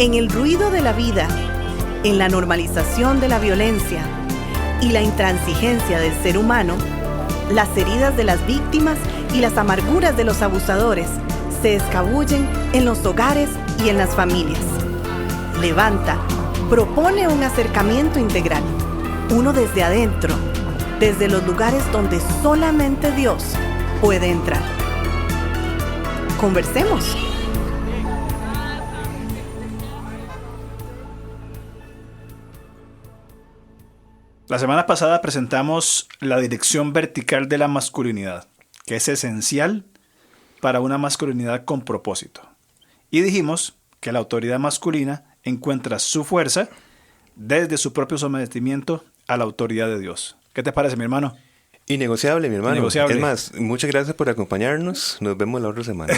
En el ruido de la vida, en la normalización de la violencia y la intransigencia del ser humano, las heridas de las víctimas y las amarguras de los abusadores se escabullen en los hogares y en las familias. Levanta propone un acercamiento integral, uno desde adentro, desde los lugares donde solamente Dios puede entrar. Conversemos. La semana pasada presentamos la dirección vertical de la masculinidad, que es esencial para una masculinidad con propósito. Y dijimos que la autoridad masculina encuentra su fuerza desde su propio sometimiento a la autoridad de Dios. ¿Qué te parece, mi hermano? Innegociable, mi hermano. Innegociable. Es más, muchas gracias por acompañarnos. Nos vemos la otra semana.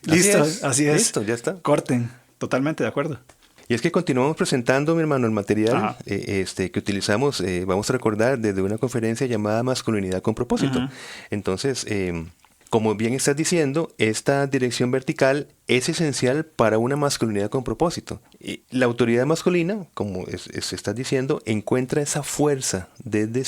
Listo, así es. Listo, ya está. Corten. Totalmente de acuerdo. Y es que continuamos presentando, mi hermano, el material que utilizamos, vamos a recordar, desde una conferencia llamada Masculinidad con Propósito. Uh-huh. Entonces, como bien estás diciendo, esta dirección vertical es esencial para una masculinidad con propósito. Y la autoridad masculina, como estás diciendo, encuentra esa fuerza desde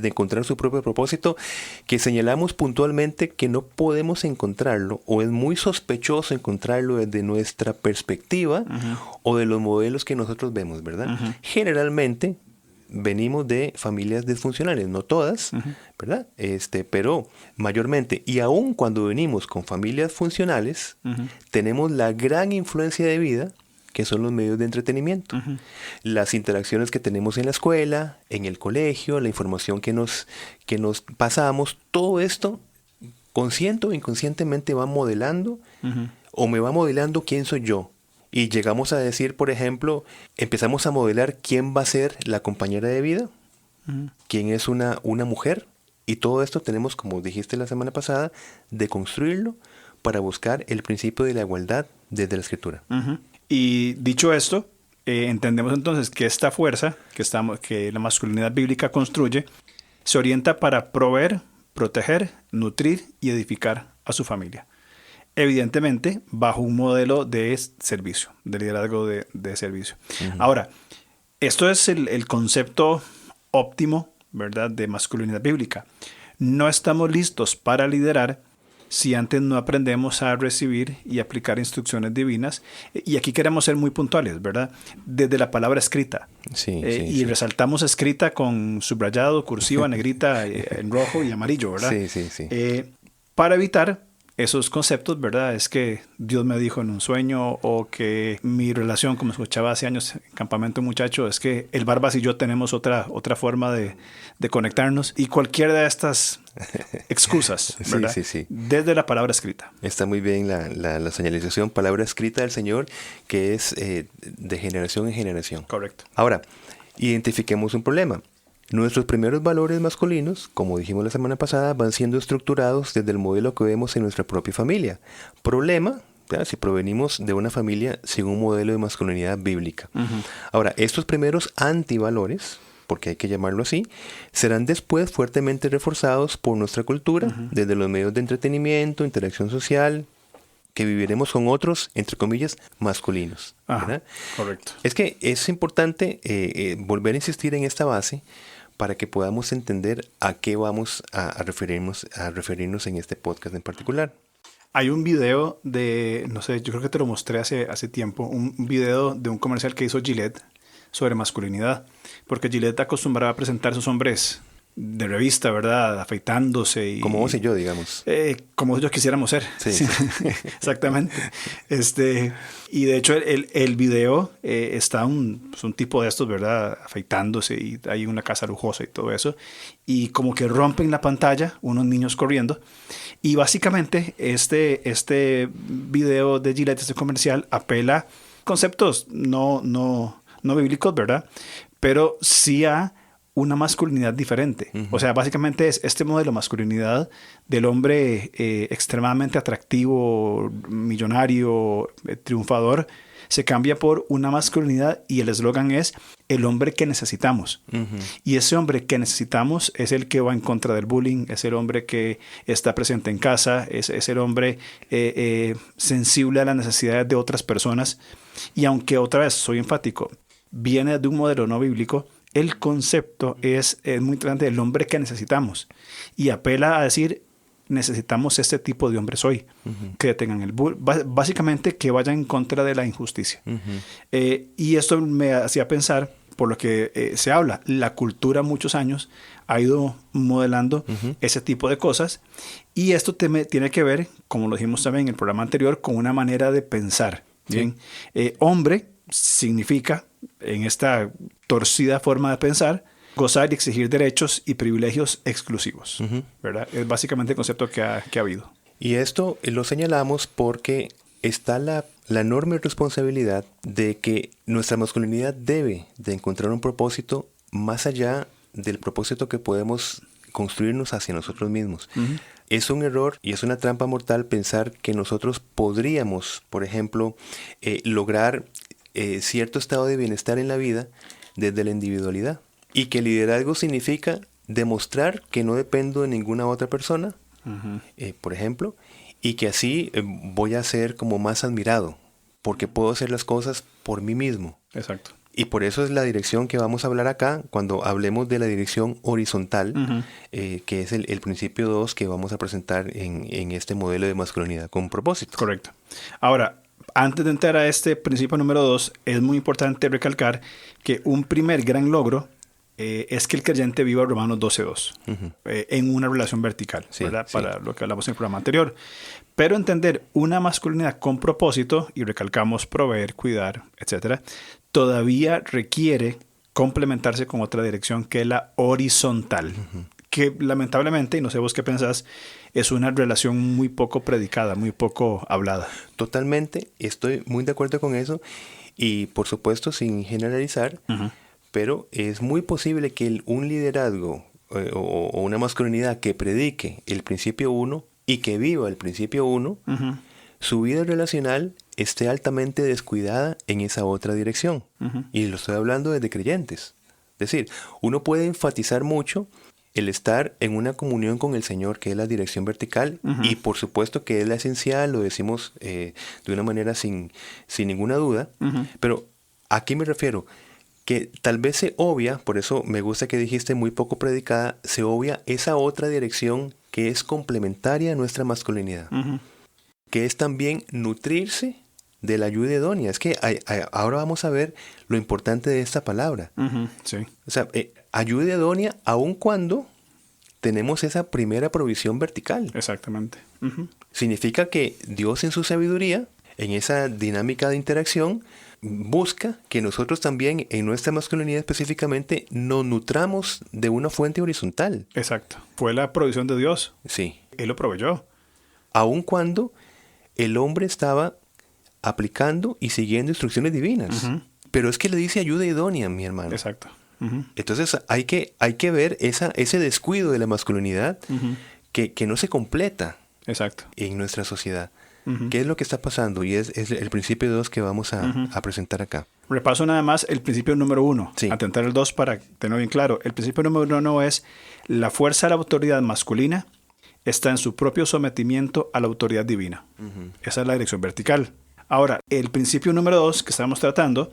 encontrar su propio propósito, que señalamos puntualmente que no podemos encontrarlo, o es muy sospechoso encontrarlo desde nuestra perspectiva, uh-huh, o de los modelos que nosotros vemos, ¿verdad? Uh-huh. Generalmente venimos de familias disfuncionales, no todas, uh-huh, ¿verdad? Pero mayormente, y aun cuando venimos con familias funcionales, uh-huh, tenemos la gran influencia de vida que son los medios de entretenimiento. Uh-huh. Las interacciones que tenemos en la escuela, en el colegio, la información que nos pasamos, todo esto, consciente o inconscientemente va modelando, uh-huh, o me va modelando quién soy yo. Y llegamos a decir, por ejemplo, empezamos a modelar quién va a ser la compañera de vida, uh-huh, quién es una mujer, y todo esto tenemos, como dijiste la semana pasada, de construirlo para buscar el principio de la igualdad desde la Escritura. Uh-huh. Y dicho esto, entendemos entonces que esta fuerza que la masculinidad bíblica construye se orienta para proveer, proteger, nutrir y edificar a su familia. Evidentemente, bajo un modelo de servicio, de liderazgo de servicio. Uh-huh. Ahora, esto es el concepto óptimo, ¿verdad?, de masculinidad bíblica. No estamos listos para liderar si antes no aprendemos a recibir y aplicar instrucciones divinas. Y aquí queremos ser muy puntuales, ¿verdad? Desde la palabra escrita. Sí, y resaltamos escrita con subrayado, cursiva, negrita, en rojo y amarillo, ¿verdad? Sí. Para evitar esos conceptos, ¿verdad? Es que Dios me dijo en un sueño, o que mi relación, como escuchaba hace años en Campamento Muchacho, es que el Barbas y yo tenemos otra forma de conectarnos, y cualquiera de estas excusas, ¿verdad? Sí. Desde la palabra escrita. Está muy bien la señalización, palabra escrita del Señor, que es de generación en generación. Correcto. Ahora, identifiquemos un problema. Nuestros primeros valores masculinos, como dijimos la semana pasada, van siendo estructurados desde el modelo que vemos en nuestra propia familia. Problema, ¿ya?, si provenimos de una familia sin un modelo de masculinidad bíblica. Uh-huh. Ahora, estos primeros antivalores, porque hay que llamarlo así, serán después fuertemente reforzados por nuestra cultura, uh-huh, desde los medios de entretenimiento, interacción social, que viviremos con otros, entre comillas, masculinos. Ajá, correcto. Es que es importante volver a insistir en esta base para que podamos entender a qué vamos a referirnos en este podcast en particular. Hay un video no sé, yo creo que te lo mostré hace tiempo, un video de un comercial que hizo Gillette sobre masculinidad, porque Gillette acostumbraba a presentar a sus hombres de revista, ¿verdad?, afeitándose. Como vos y yo, digamos. Como ellos quisiéramos ser. Sí. Exactamente. Y de hecho el video está un tipo de estos, ¿verdad?, afeitándose, y hay una casa lujosa y todo eso. Y como que rompen la pantalla, unos niños corriendo. Y básicamente este video de Gillette, este comercial, apela a conceptos no bíblicos, ¿verdad?, pero sí a una masculinidad diferente. O sea, básicamente es este modelo de masculinidad del hombre extremadamente atractivo, millonario, triunfador, se cambia por una masculinidad y el eslogan es el hombre que necesitamos. Y ese hombre que necesitamos es el que va en contra del bullying, es el hombre que está presente en casa, es el hombre sensible a las necesidades de otras personas. Y aunque otra vez soy enfático, viene de un modelo no bíblico, el concepto es muy interesante del hombre que necesitamos y apela a decir necesitamos este tipo de hombres hoy que detengan el básicamente que vayan en contra de la injusticia. Y esto me hacía pensar por lo que se habla, la cultura muchos años ha ido modelando ese tipo de cosas y esto tiene que ver, como lo dijimos también en el programa anterior, con una manera de pensar. Bien, hombre significa, en esta torcida forma de pensar, gozar y exigir derechos y privilegios exclusivos. ¿Verdad? Es básicamente el concepto que ha habido. Y esto lo señalamos porque está la enorme responsabilidad de que nuestra masculinidad debe de encontrar un propósito más allá del propósito que podemos construirnos hacia nosotros mismos. Es un error y es una trampa mortal pensar que nosotros podríamos, por ejemplo, lograr cierto estado de bienestar en la vida desde la individualidad. Y que el liderazgo significa demostrar que no dependo de ninguna otra persona, por ejemplo, y que así voy a ser como más admirado, porque puedo hacer las cosas por mí mismo. Exacto. Y por eso es la dirección que vamos a hablar acá, cuando hablemos de la dirección horizontal, que es el principio 2 que vamos a presentar en este modelo de masculinidad con propósito. Correcto. Ahora, antes de entrar a este principio número 2, es muy importante recalcar que un primer gran logro es que el creyente viva Romanos 12:2 en una relación vertical, sí, ¿verdad? Sí. Para lo que hablamos en el programa anterior. Pero entender una masculinidad con propósito, y recalcamos proveer, cuidar, etcétera, todavía requiere complementarse con otra dirección que es la horizontal, que lamentablemente, y no sé vos qué pensás, es una relación muy poco predicada, muy poco hablada. Totalmente, estoy muy de acuerdo con eso y por supuesto sin generalizar, pero es muy posible que un liderazgo o una masculinidad que predique el principio 1 y que viva el principio 1, su vida relacional esté altamente descuidada en esa otra dirección. Y lo estoy hablando desde creyentes. Es decir, uno puede enfatizar mucho el estar en una comunión con el Señor, que es la dirección vertical, y por supuesto que es la esencial, lo decimos de una manera sin ninguna duda, pero ¿a qué me refiero? Que tal vez se obvia, por eso me gusta que dijiste muy poco predicada, se obvia esa otra dirección que es complementaria a nuestra masculinidad, que es también nutrirse de la ayuda idónea. Es que ahora vamos a ver lo importante de esta palabra. Sí. O sea, ayuda idónea aun cuando tenemos esa primera provisión vertical. Exactamente. Significa que Dios en su sabiduría, en esa dinámica de interacción, busca que nosotros también, en nuestra masculinidad específicamente, nos nutramos de una fuente horizontal. Exacto. Fue la provisión de Dios. Sí. Él lo proveyó. Aun cuando el hombre estaba aplicando y siguiendo instrucciones divinas. Pero es que le dice ayuda idónea, mi hermano. Exacto. Entonces hay que ver ese descuido de la masculinidad que no se completa. Exacto. En nuestra sociedad. ¿Qué es lo que está pasando? Y es el principio 2 que vamos a presentar acá. Repaso nada más el principio número 1. Sí. Atentar el 2 para tenerlo bien claro. El principio número 1 es la fuerza de la autoridad masculina está en su propio sometimiento a la autoridad divina. Esa es la dirección vertical. Ahora, el principio número 2 que estamos tratando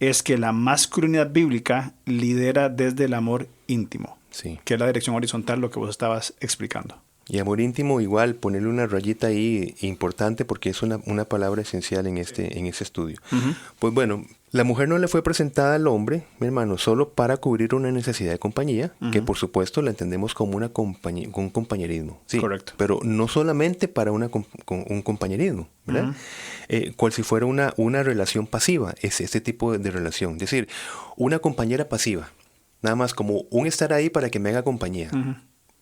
es que la masculinidad bíblica lidera desde el amor íntimo, sí, que es la dirección horizontal, lo que vos estabas explicando. Y amor íntimo, igual, ponerle una rayita ahí importante porque es una palabra esencial en este estudio. Pues bueno, la mujer no le fue presentada al hombre, mi hermano, solo para cubrir una necesidad de compañía, que por supuesto la entendemos como un compañerismo. Sí, correcto. Pero no solamente para un compañerismo, ¿verdad? Cual si fuera una relación pasiva, es este tipo de relación. Es decir, una compañera pasiva, nada más como un estar ahí para que me haga compañía.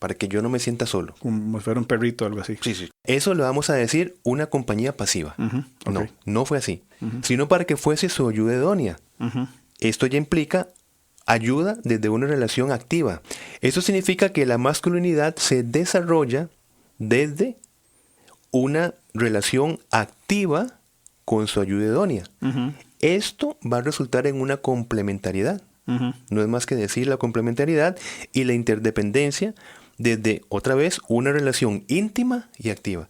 Para que yo no me sienta solo. Como si fuera un perrito o algo así. Sí. Eso le vamos a decir una compañía pasiva. No fue así. Sino para que fuese su ayuda idónea. Esto ya implica ayuda desde una relación activa. Eso significa que la masculinidad se desarrolla desde una relación activa con su ayuda idónea. Esto va a resultar en una complementariedad. No es más que decir la complementariedad y la interdependencia desde, otra vez, una relación íntima y activa.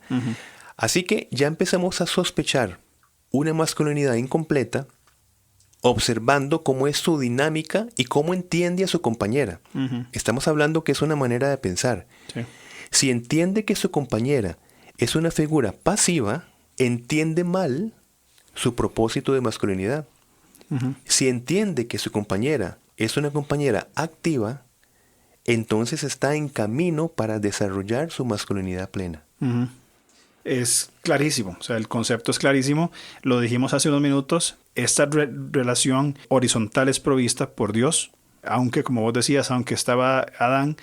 Así que ya empezamos a sospechar una masculinidad incompleta observando cómo es su dinámica y cómo entiende a su compañera. Estamos hablando que es una manera de pensar. Sí. Si entiende que su compañera es una figura pasiva, entiende mal su propósito de masculinidad. Si entiende que su compañera es una compañera activa, entonces está en camino para desarrollar su masculinidad plena. Es clarísimo, o sea, el concepto es clarísimo. Lo dijimos hace unos minutos. Esta relación horizontal es provista por Dios, aunque, como vos decías, aunque estaba Adán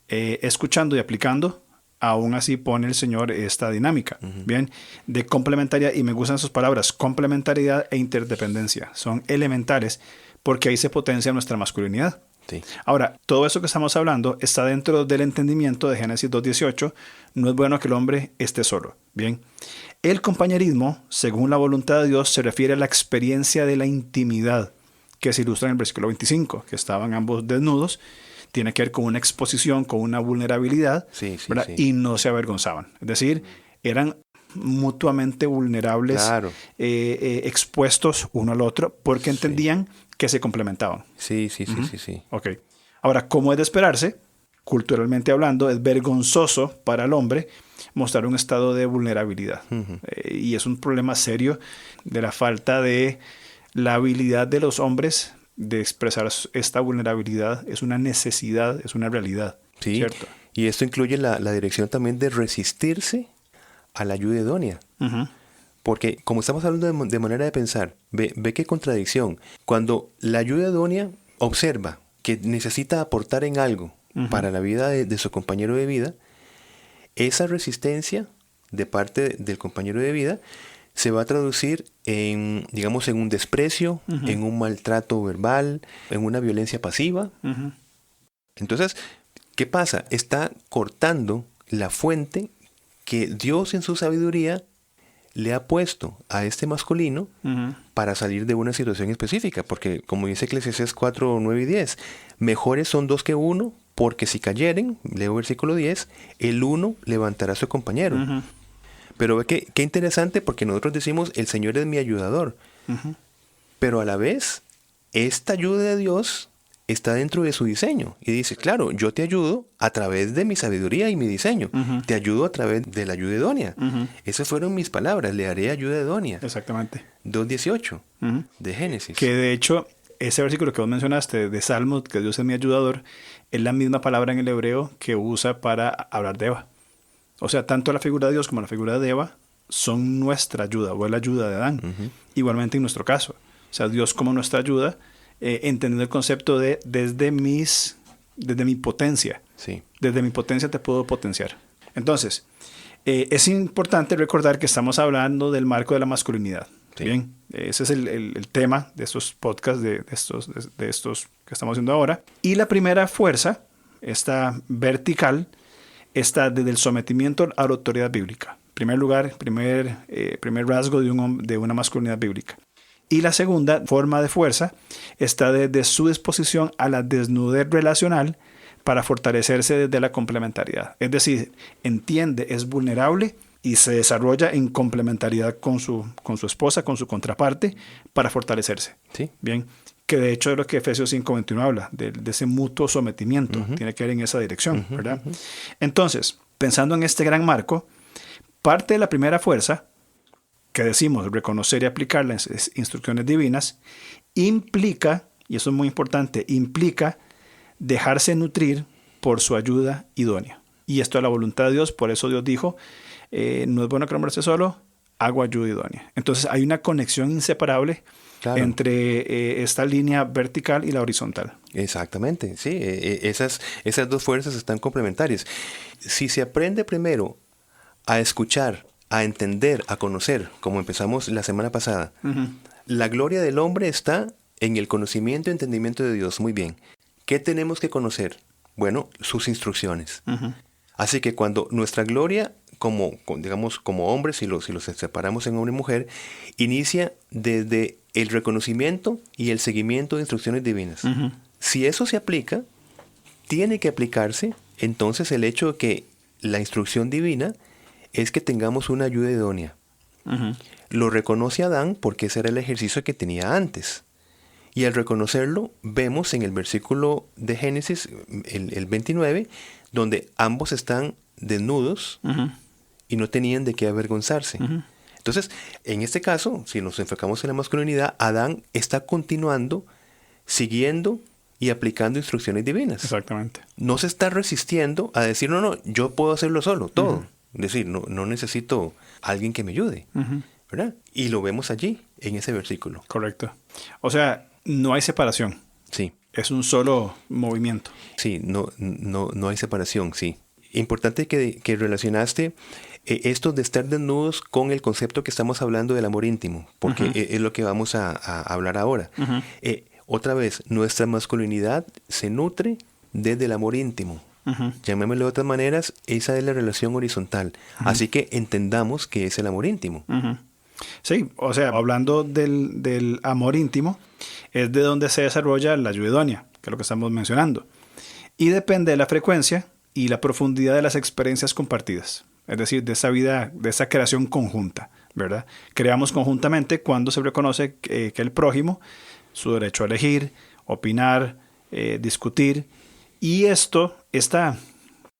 escuchando y aplicando, aún así pone el Señor esta dinámica, bien, de complementariedad, y me gustan sus palabras, complementariedad e interdependencia. Son elementales porque ahí se potencia nuestra masculinidad. Sí. Ahora, todo eso que estamos hablando está dentro del entendimiento de Génesis 2:18. No es bueno que el hombre esté solo. Bien. El compañerismo, según la voluntad de Dios, se refiere a la experiencia de la intimidad, que se ilustra en el versículo 25, que estaban ambos desnudos. Tiene que ver con una exposición, con una vulnerabilidad, Sí. y no se avergonzaban. Es decir, eran mutuamente vulnerables, Claro. Expuestos uno al otro, porque entendían que se complementaban. Sí. Ok. Ahora, como es de esperarse, culturalmente hablando, es vergonzoso para el hombre mostrar un estado de vulnerabilidad. Y es un problema serio de la falta de la habilidad de los hombres de expresar esta vulnerabilidad. Es una necesidad, es una realidad. Sí, ¿cierto? y esto incluye la dirección también de resistirse a la ayuda idónea. Porque como estamos hablando de manera de pensar, ve qué contradicción. Cuando la ayuda idónea observa que necesita aportar en algo para la vida de su compañero de vida, esa resistencia de parte del compañero de vida se va a traducir en, digamos, en un desprecio, en un maltrato verbal, en una violencia pasiva. Entonces, ¿qué pasa? Está cortando la fuente que Dios en su sabiduría le ha puesto a este masculino para salir de una situación específica. Porque, como dice Eclesiastés 4, 9 y 10, mejores son dos que uno, porque si cayeren, leo versículo 10, el uno levantará a su compañero. Pero ve qué interesante, porque nosotros decimos, el Señor es mi ayudador. Pero a la vez, esta ayuda de Dios está dentro de su diseño. Y dice, claro, yo te ayudo a través de mi sabiduría y mi diseño. Te ayudo a través de la ayuda idónea. Esas fueron mis palabras, le haré ayuda idónea. Exactamente. 2:18 de Génesis. Que de hecho, ese versículo que vos mencionaste de Salmos, que Dios es mi ayudador, es la misma palabra en el hebreo que usa para hablar de Eva. O sea, tanto la figura de Dios como la figura de Eva son nuestra ayuda, o es la ayuda de Adán. Igualmente en nuestro caso. O sea, Dios como nuestra ayuda, entendiendo el concepto de desde mi potencia. Sí. Desde mi potencia te puedo potenciar. Entonces, es importante recordar que estamos hablando del marco de la masculinidad. Sí. Bien, ese es el tema de estos podcasts, de estos que estamos haciendo ahora. Y la primera fuerza, esta vertical, está desde el sometimiento a la autoridad bíblica. Primer lugar, primer rasgo de una masculinidad bíblica. Y la segunda forma de fuerza está desde su disposición a la desnudez relacional para fortalecerse desde la complementariedad. Es decir, entiende, es vulnerable y se desarrolla en complementariedad con su esposa, con su contraparte, para fortalecerse. Sí. Bien, que de hecho es lo que Efesios 5:21 habla, de ese mutuo sometimiento. Tiene que ver en esa dirección, ¿verdad? Entonces, pensando en este gran marco, parte de la primera fuerza, que decimos reconocer y aplicar las instrucciones divinas, implica, y eso es muy importante, implica dejarse nutrir por su ayuda idónea. Y esto es la voluntad de Dios, por eso Dios dijo, no es bueno que el hombre esté solo, hago ayuda idónea. Entonces hay una conexión inseparable entre esta línea vertical y la horizontal. Exactamente, sí. Esas dos fuerzas están complementarias. Si se aprende primero a escuchar, a entender, a conocer, como empezamos la semana pasada, la gloria del hombre está en el conocimiento y entendimiento de Dios. Muy bien. ¿Qué tenemos que conocer? Bueno, sus instrucciones. Así que cuando nuestra gloria, digamos, como hombres, si los separamos en hombre y mujer, inicia desde el reconocimiento y el seguimiento de instrucciones divinas. Si eso se aplica, tiene que aplicarse entonces el hecho de que la instrucción divina es que tengamos una ayuda idónea. Lo reconoce Adán porque ese era el ejercicio que tenía antes. Y al reconocerlo, vemos en el versículo de Génesis, el 29, donde ambos están desnudos y no tenían de qué avergonzarse. Entonces, en este caso, si nos enfocamos en la masculinidad, Adán está continuando, siguiendo y aplicando instrucciones divinas. Exactamente. No se está resistiendo a decir, no, yo puedo hacerlo solo, todo. Es decir, no necesito a alguien que me ayude. ¿Verdad? Y lo vemos allí, en ese versículo. Correcto. O sea, no hay separación. Sí. Es un solo movimiento. Sí, no hay separación, sí. Importante que relacionaste esto de estar desnudos con el concepto que estamos hablando del amor íntimo, porque es lo que vamos a hablar ahora. Otra vez, nuestra masculinidad se nutre desde el amor íntimo. Llamémoslo de otras maneras, esa es la relación horizontal. Así que entendamos que es el amor íntimo. Sí, o sea, hablando del amor íntimo, es de donde se desarrolla la ayuda idónea, que es lo que estamos mencionando. Y depende de la frecuencia y la profundidad de las experiencias compartidas. Es decir, de esa vida, de esa creación conjunta, ¿verdad? Creamos conjuntamente cuando se reconoce que el prójimo, su derecho a elegir, opinar, discutir. Y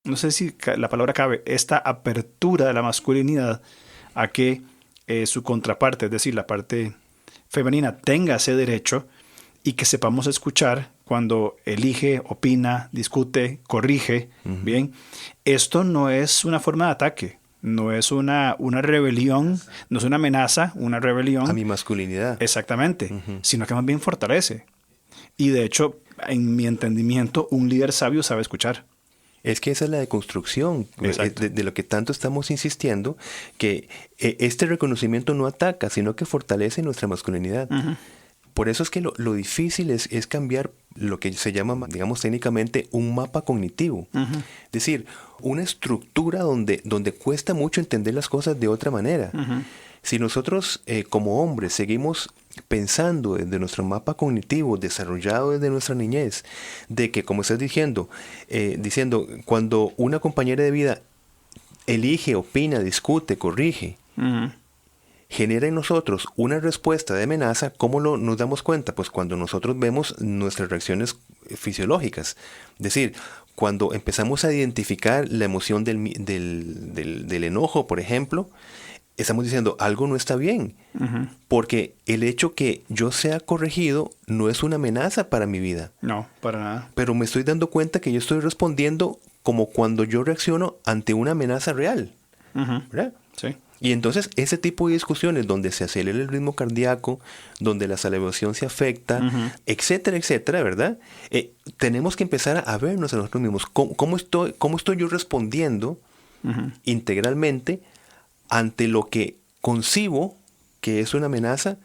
no sé si la palabra cabe, esta apertura de la masculinidad a que su contraparte, es decir, la parte femenina, tenga ese derecho y que sepamos escuchar cuando elige, opina, discute, corrige. Bien, esto no es una forma de ataque, no es una rebelión, no es una amenaza, una rebelión. A mi masculinidad. Exactamente, sino que más bien fortalece. Y de hecho, en mi entendimiento, un líder sabio sabe escuchar. Es que esa es la deconstrucción de lo que tanto estamos insistiendo, que este reconocimiento no ataca, sino que fortalece nuestra masculinidad. Por eso es que lo difícil es cambiar lo que se llama, digamos técnicamente, un mapa cognitivo. Es decir, una estructura donde cuesta mucho entender las cosas de otra manera. Si nosotros como hombres seguimos pensando desde nuestro mapa cognitivo desarrollado desde nuestra niñez, de que, como estás diciendo, cuando una compañera de vida elige, opina, discute, corrige, genera en nosotros una respuesta de amenaza, ¿cómo nos damos cuenta? Pues cuando nosotros vemos nuestras reacciones fisiológicas. Es decir, cuando empezamos a identificar la emoción del enojo, por ejemplo, estamos diciendo, algo no está bien. Porque el hecho que yo sea corregido no es una amenaza para mi vida. No, para nada. Pero me estoy dando cuenta que yo estoy respondiendo como cuando yo reacciono ante una amenaza real. ¿Verdad? Sí. Y entonces ese tipo de discusiones donde se acelera el ritmo cardíaco, donde la salivación se afecta, etcétera, etcétera, ¿verdad? Tenemos que empezar a vernos a nosotros mismos. ¿Cómo estoy yo respondiendo integralmente ante lo que concibo que es una amenaza,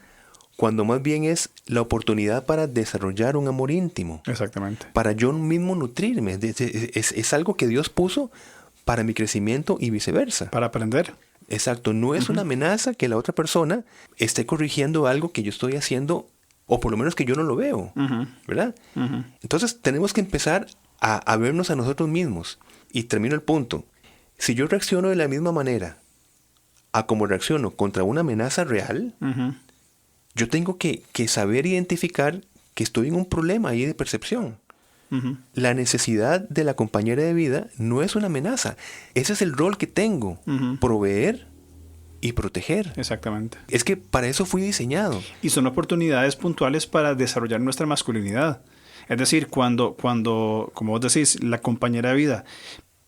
cuando más bien es la oportunidad para desarrollar un amor íntimo? Exactamente. Para para yo mismo nutrirme? Es algo que Dios puso para mi crecimiento y viceversa. Para aprender. Exacto, no es una amenaza que la otra persona esté corrigiendo algo que yo estoy haciendo, o por lo menos que yo no lo veo, ¿verdad? Entonces tenemos que empezar a vernos a nosotros mismos. Y termino el punto. Si yo reacciono de la misma manera a como reacciono contra una amenaza real, yo tengo que saber identificar que estoy en un problema ahí de percepción. La necesidad de la compañera de vida no es una amenaza. Ese es el rol que tengo. Proveer y proteger. Exactamente. Es que para eso fui diseñado. Y son oportunidades puntuales para desarrollar nuestra masculinidad. Es decir, cuando como vos decís, la compañera de vida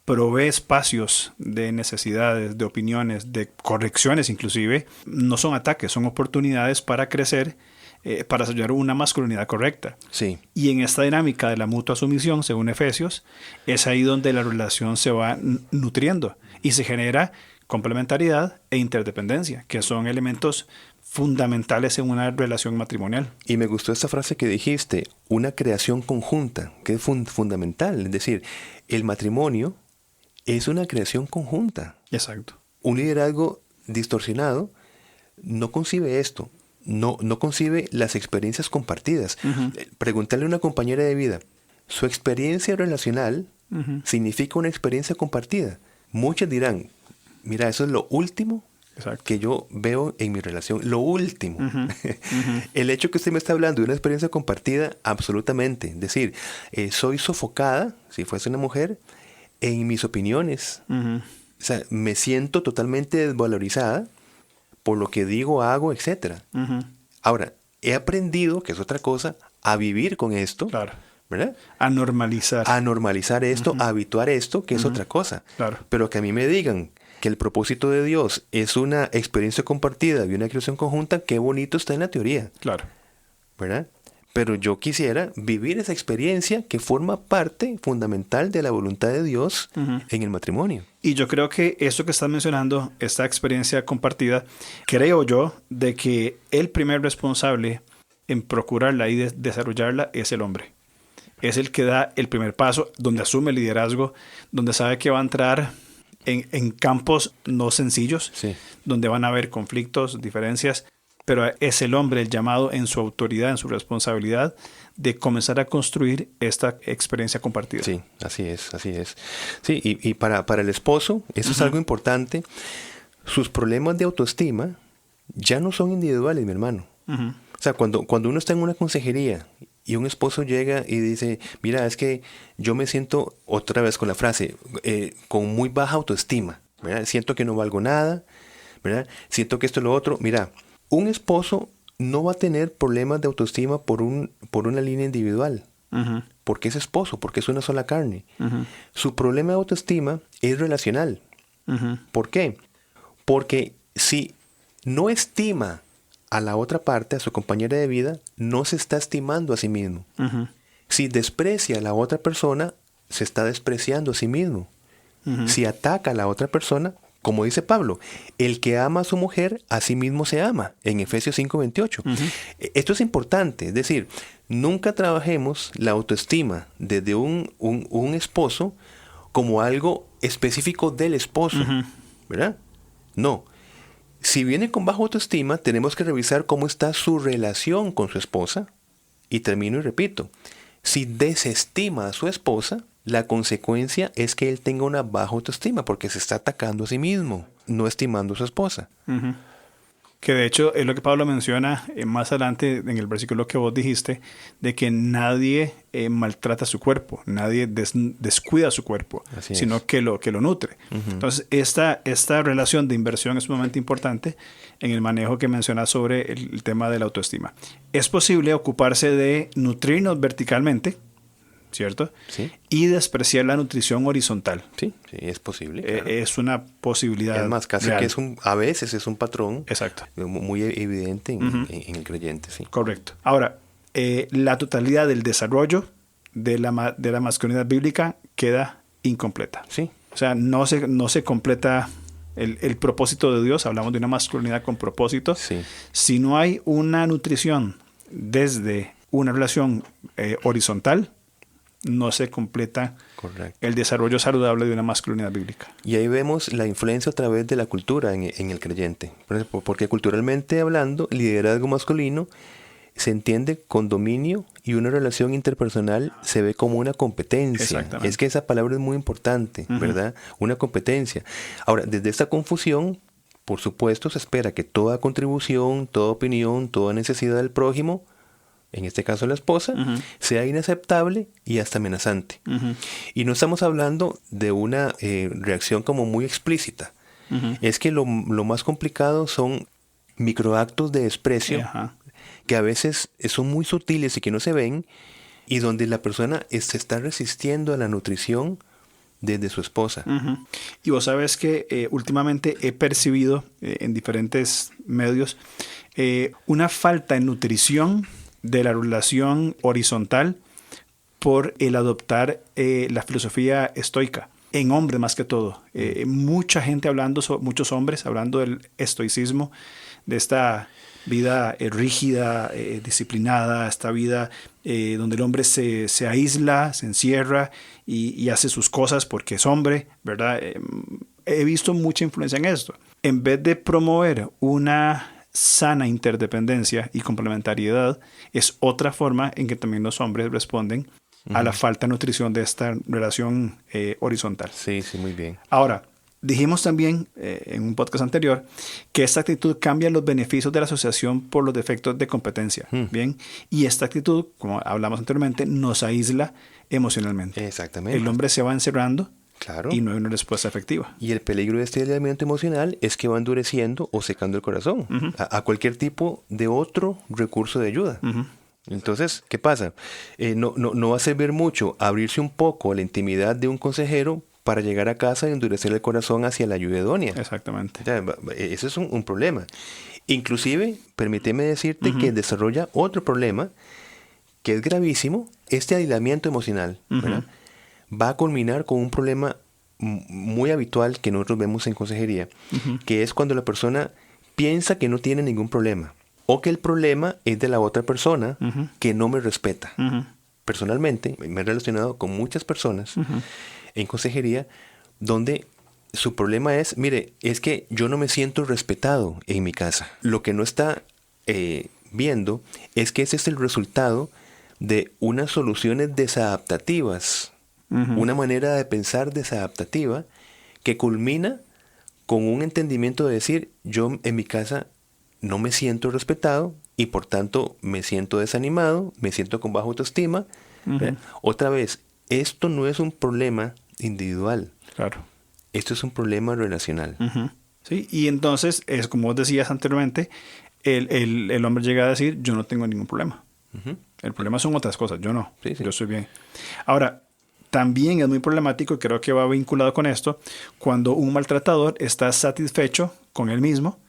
provee espacios de necesidades, de opiniones, de correcciones inclusive, no son ataques, son oportunidades para crecer, para desarrollar una masculinidad correcta. Sí. Y en esta dinámica de la mutua sumisión, según Efesios, es ahí donde la relación se va nutriendo y se genera complementariedad e interdependencia, que son elementos fundamentales en una relación matrimonial. Y me gustó esta frase que dijiste, una creación conjunta, que es fundamental. Es decir, el matrimonio es una creación conjunta. Exacto. Un liderazgo distorsionado no concibe esto, no concibe las experiencias compartidas. Preguntarle a una compañera de vida, su experiencia relacional significa una experiencia compartida. Muchos dirán, mira, eso es lo último que yo veo en mi relación, lo último. El hecho que usted me está hablando de una experiencia compartida, absolutamente. Es decir, soy sofocada, si fuese una mujer, en mis opiniones. O sea, me siento totalmente desvalorizada por lo que digo, hago, etc. Ahora, he aprendido, que es otra cosa, a vivir con esto. Claro. ¿Verdad? A normalizar. A normalizar esto, a habituar esto, que es otra cosa. Claro. Pero que a mí me digan que el propósito de Dios es una experiencia compartida y una creación conjunta, qué bonito está en la teoría. Claro. ¿Verdad? Pero yo quisiera vivir esa experiencia que forma parte fundamental de la voluntad de Dios en el matrimonio. Y yo creo que esto que estás mencionando, esta experiencia compartida, creo yo de que el primer responsable en procurarla y desarrollarla es el hombre. Es el que da el primer paso, donde asume el liderazgo, donde sabe que va a entrar en campos no sencillos, donde van a haber conflictos, diferencias, pero es el hombre el llamado en su autoridad, en su responsabilidad, de comenzar a construir esta experiencia compartida. Sí, así es, así es. Sí, y para el esposo, eso es algo importante. Sus problemas de autoestima ya no son individuales, mi hermano. O sea, cuando uno está en una consejería y un esposo llega y dice, mira, es que yo me siento, otra vez con la frase, con muy baja autoestima, ¿verdad? Siento que no valgo nada, ¿verdad? Siento que esto y lo otro. Mira, un esposo no va a tener problemas de autoestima por una línea individual, porque es esposo, porque es una sola carne. Su problema de autoestima es relacional. ¿Por qué? Porque si no estima a la otra parte, a su compañera de vida, no se está estimando a sí mismo. Si desprecia a la otra persona, se está despreciando a sí mismo. Si ataca a la otra persona, como dice Pablo, el que ama a su mujer, a sí mismo se ama, en Efesios 5:28. Esto es importante, es decir, nunca trabajemos la autoestima desde un esposo como algo específico del esposo, ¿verdad? No. Si viene con baja autoestima, tenemos que revisar cómo está su relación con su esposa. Y termino y repito, si desestima a su esposa, la consecuencia es que él tenga una baja autoestima porque se está atacando a sí mismo, no estimando a su esposa. Que de hecho es lo que Pablo menciona más adelante en el versículo que vos dijiste, de que nadie maltrata su cuerpo, nadie descuida su cuerpo, sino que lo nutre. Entonces esta relación de inversión es sumamente importante en el manejo que mencionas sobre el tema de la autoestima. Es posible ocuparse de nutrirnos verticalmente, ¿cierto? Sí. Y despreciar la nutrición horizontal. Sí, es posible. Claro. Es una posibilidad. Es más, casi real. Que a veces es un patrón. Exacto. Muy evidente en el creyente, sí. Correcto. Ahora, la totalidad del desarrollo de la masculinidad bíblica queda incompleta. Sí. O sea, no se completa el propósito de Dios. Hablamos de una masculinidad con propósito. Sí. Si no hay una nutrición desde una relación horizontal, no se completa el desarrollo saludable de una masculinidad bíblica. Y ahí vemos la influencia a través de la cultura en el creyente. Porque culturalmente hablando, liderazgo masculino se entiende con dominio y una relación interpersonal se ve como una competencia. Es que esa palabra es muy importante, ¿verdad? Una competencia. Ahora, desde esta confusión, por supuesto, se espera que toda contribución, toda opinión, toda necesidad del prójimo, en este caso la esposa, sea inaceptable y hasta amenazante. Y no estamos hablando de una reacción como muy explícita. Es que lo más complicado son microactos de desprecio que a veces son muy sutiles y que no se ven, y donde la persona se está resistiendo a la nutrición desde su esposa. Y vos sabes que últimamente he percibido en diferentes medios una falta de nutrición de la relación horizontal por el adoptar la filosofía estoica. en hombres más que todo. Mucha gente muchos hombres hablando del estoicismo, de esta vida rígida, disciplinada, esta vida donde el hombre se aísla, se encierra y hace sus cosas porque es hombre, ¿verdad? He visto mucha influencia en esto. En vez de promover una sana interdependencia y complementariedad, es otra forma en que también los hombres responden a la falta de nutrición de esta relación horizontal. Sí, muy bien. Ahora, dijimos también en un podcast anterior que esta actitud cambia los beneficios de la asociación por los defectos de competencia. ¿Bien? Y esta actitud, como hablamos anteriormente, nos aísla emocionalmente. Exactamente. El hombre se va encerrando. Claro. Y no hay una respuesta efectiva. Y el peligro de este aislamiento emocional es que va endureciendo o secando el corazón a cualquier tipo de otro recurso de ayuda. Entonces, ¿qué pasa? No va a servir mucho abrirse un poco a la intimidad de un consejero para llegar a casa y endurecer el corazón hacia la ayuda idónea. Exactamente. O sea, ese es un problema. Inclusive, permíteme decirte que desarrolla otro problema que es gravísimo. Este aislamiento emocional, ¿verdad? Va a culminar con un problema muy habitual que nosotros vemos en consejería, que es cuando la persona piensa que no tiene ningún problema o que el problema es de la otra persona que no me respeta. Personalmente, me he relacionado con muchas personas en consejería donde su problema es, mire, es que yo no me siento respetado en mi casa. Lo que no está viendo es que ese es el resultado de unas soluciones desadaptativas. Una manera de pensar desadaptativa que culmina con un entendimiento de decir, yo en mi casa no me siento respetado y por tanto me siento desanimado, me siento con baja autoestima. Otra vez, esto no es un problema individual. Claro. Esto es un problema relacional. Sí, y entonces, es como vos decías anteriormente, el hombre llega a decir, yo no tengo ningún problema. El problema son otras cosas, yo no. Sí. Yo estoy bien. Ahora, también es muy problemático, y creo que va vinculado con esto, cuando un maltratador está satisfecho con él mismo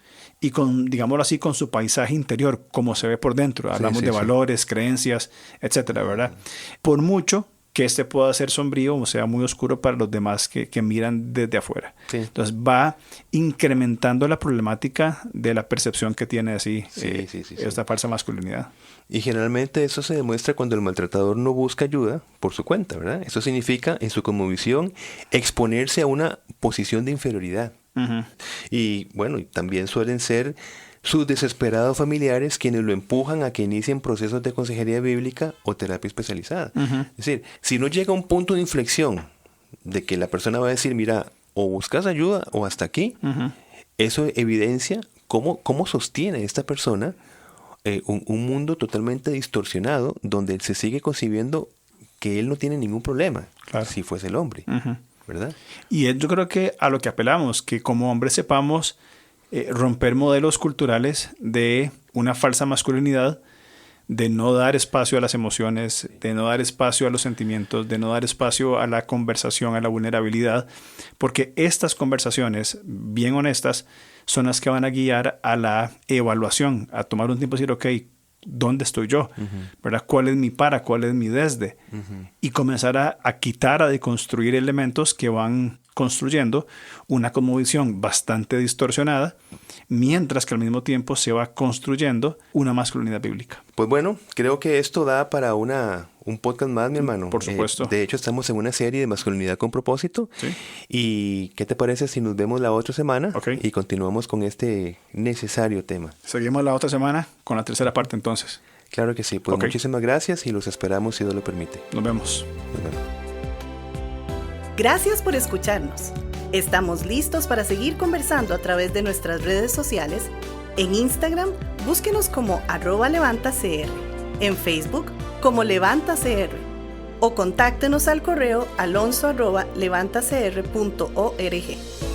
y con, digámoslo así, con su paisaje interior, como se ve por dentro. Hablamos de valores, creencias, etcétera, ¿verdad? Por mucho que este pueda ser sombrío o sea muy oscuro para los demás que miran desde afuera. Entonces va incrementando la problemática de la percepción que tiene así esta falsa masculinidad. Y generalmente eso se demuestra cuando el maltratador no busca ayuda por su cuenta, ¿verdad? Eso significa, en su cosmovisión, exponerse a una posición de inferioridad. Y bueno, también suelen ser sus desesperados familiares quienes lo empujan a que inicien procesos de consejería bíblica o terapia especializada. Es decir, si no llega a un punto de inflexión de que la persona va a decir, mira, o buscas ayuda o hasta aquí, eso evidencia cómo sostiene esta persona un mundo totalmente distorsionado donde él se sigue concibiendo que él no tiene ningún problema, si fuese el hombre, ¿verdad? Y yo creo que a lo que apelamos, que como hombres sepamos romper modelos culturales de una falsa masculinidad, de no dar espacio a las emociones, de no dar espacio a los sentimientos, de no dar espacio a la conversación, a la vulnerabilidad, porque estas conversaciones, bien honestas, son las que van a guiar a la evaluación, a tomar un tiempo y decir, ok, ¿dónde estoy yo? ¿Verdad? ¿Cuál es mi para? ¿Cuál es mi desde? Y comenzar a quitar, a deconstruir elementos que van construyendo una cosmovisión bastante distorsionada, mientras que al mismo tiempo se va construyendo una masculinidad bíblica. Pues bueno, creo que esto da para un podcast más, mi hermano. Por supuesto. De hecho, estamos en una serie de masculinidad con propósito. ¿Sí? ¿Y qué te parece si nos vemos la otra semana y continuamos con este necesario tema? Seguimos la otra semana con la tercera parte entonces. Claro que sí. Pues muchísimas gracias y los esperamos si Dios lo permite. Nos vemos. Nos vemos. Gracias por escucharnos. Estamos listos para seguir conversando a través de nuestras redes sociales. En Instagram, búsquenos como @levantacr. En Facebook, como LevantaCR. O contáctenos al correo alonso@levantacr.org.